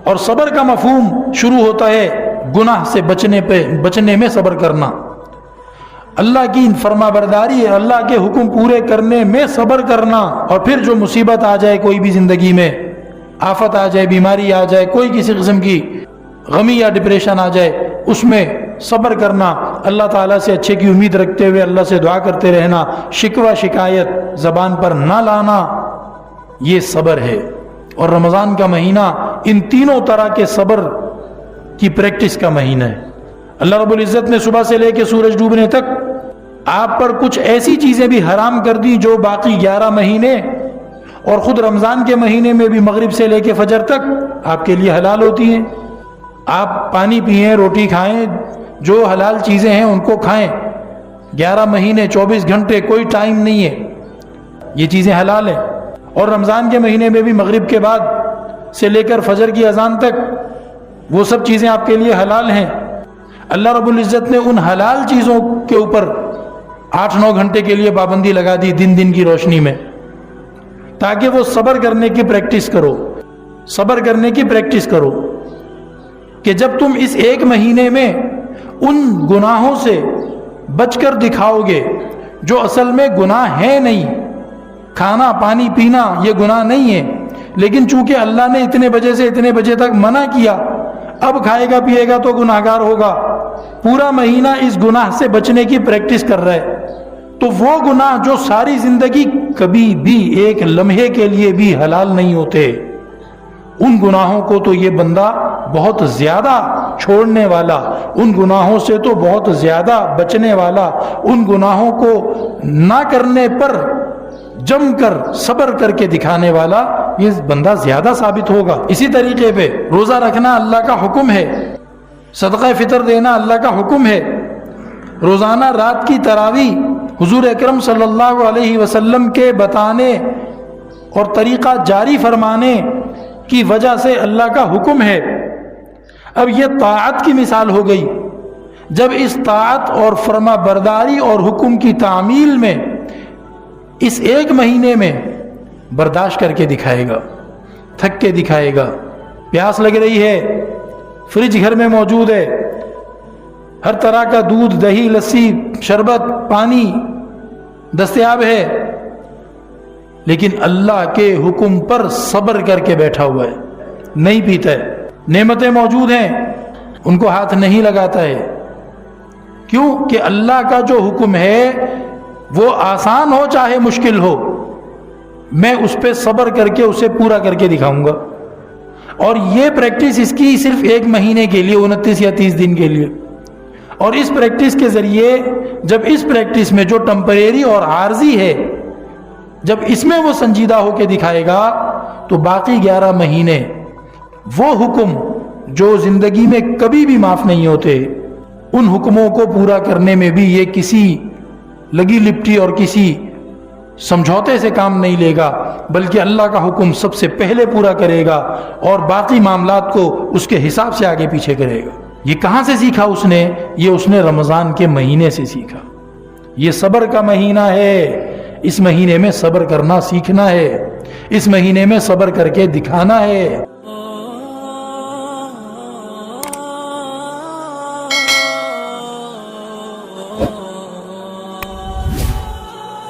اور صبر کا مفہوم شروع ہوتا ہے گناہ سے بچنے میں صبر کرنا، اللہ کی فرما برداری، اللہ کے حکم پورے کرنے میں صبر کرنا، اور پھر جو مصیبت آ جائے کوئی بھی زندگی میں، آفت آ جائے، بیماری آ جائے، کوئی کسی قسم کی غمی یا ڈپریشن آ جائے، اس میں صبر کرنا، اللہ تعالیٰ سے اچھے کی امید رکھتے ہوئے اللہ سے دعا کرتے رہنا، شکوہ شکایت زبان پر نہ لانا، یہ صبر ہے۔ اور رمضان کا مہینہ ان تینوں طرح کے صبر کی پریکٹس کا مہینہ ہے۔ اللہ رب العزت نے صبح سے لے کے سورج ڈوبنے تک آپ پر کچھ ایسی چیزیں بھی حرام کر دی جو باقی 11 مہینے اور خود رمضان کے مہینے میں بھی مغرب سے لے کے فجر تک آپ کے لیے حلال ہوتی ہیں۔ آپ پانی پئیں، روٹی کھائیں، جو حلال چیزیں ہیں ان کو کھائیں، 11 مہینے 24 گھنٹے کوئی ٹائم نہیں ہے، یہ چیزیں حلال ہیں۔ اور رمضان کے مہینے میں بھی مغرب کے بعد سے لے کر فجر کی اذان تک وہ سب چیزیں آپ کے لیے حلال ہیں۔ اللہ رب العزت نے ان حلال چیزوں کے اوپر 8-9 گھنٹے کے لیے پابندی لگا دی دن کی روشنی میں، تاکہ وہ صبر کرنے کی پریکٹس کرو، صبر کرنے کی پریکٹس کرو کہ جب تم اس ایک مہینے میں ان گناہوں سے بچ کر دکھاؤ گے جو اصل میں گناہ ہے نہیں، کھانا پانی پینا یہ گناہ نہیں ہے، لیکن چونکہ اللہ نے اتنے بجے سے اتنے بجے تک منع کیا، اب کھائے گا پیے گا تو گناہگار ہوگا، پورا مہینہ اس گناہ سے بچنے کی پریکٹس کر رہا ہے، تو وہ گناہ جو ساری زندگی کبھی بھی ایک لمحے کے لیے بھی حلال نہیں ہوتے، ان گناہوں کو تو یہ بندہ بہت زیادہ چھوڑنے والا، ان گناہوں سے تو بہت زیادہ بچنے والا، ان گناہوں کو نہ کرنے پر جم کر صبر کر کے دکھانے والا یہ بندہ زیادہ ثابت ہوگا۔ اسی طریقے پہ روزہ رکھنا اللہ کا حکم ہے، صدقہ فطر دینا اللہ کا حکم ہے، روزانہ رات کی تراویح حضور اکرم صلی اللہ علیہ وسلم کے بتانے اور طریقہ جاری فرمانے کی وجہ سے اللہ کا حکم ہے۔ اب یہ طاعت کی مثال ہو گئی، جب اس طاعت اور فرما برداری اور حکم کی تعمیل میں اس ایک مہینے میں برداشت کر کے دکھائے گا، تھک کے دکھائے گا، پیاس لگ رہی ہے، فریج گھر میں موجود ہے، ہر طرح کا دودھ دہی لسی شربت پانی دستیاب ہے، لیکن اللہ کے حکم پر صبر کر کے بیٹھا ہوا ہے، نہیں پیتا ہے، نعمتیں موجود ہیں ان کو ہاتھ نہیں لگاتا ہے۔ کیوں کہ اللہ کا جو حکم ہے وہ آسان ہو چاہے مشکل ہو، میں اس پہ صبر کر کے اسے پورا کر کے دکھاؤں گا۔ اور یہ پریکٹس اس کی صرف ایک مہینے کے لیے، 29 یا 30 دن کے لیے، اور اس پریکٹس کے ذریعے جب اس پریکٹس میں جو ٹمپریری اور عارضی ہے جب اس میں وہ سنجیدہ ہو کے دکھائے گا تو باقی 11 مہینے وہ حکم جو زندگی میں کبھی بھی معاف نہیں ہوتے، ان حکموں کو پورا کرنے میں بھی یہ کسی لگی لپٹی اور کسی سمجھوتے سے کام نہیں لے گا، بلکہ اللہ کا حکم سب سے پہلے پورا کرے گا اور باقی معاملات کو اس کے حساب سے آگے پیچھے کرے گا۔ یہ کہاں سے سیکھا اس نے؟ یہ اس نے رمضان کے مہینے سے سیکھا۔ یہ صبر کا مہینہ ہے، اس مہینے میں صبر کرنا سیکھنا ہے، اس مہینے میں صبر کر کے دکھانا ہے۔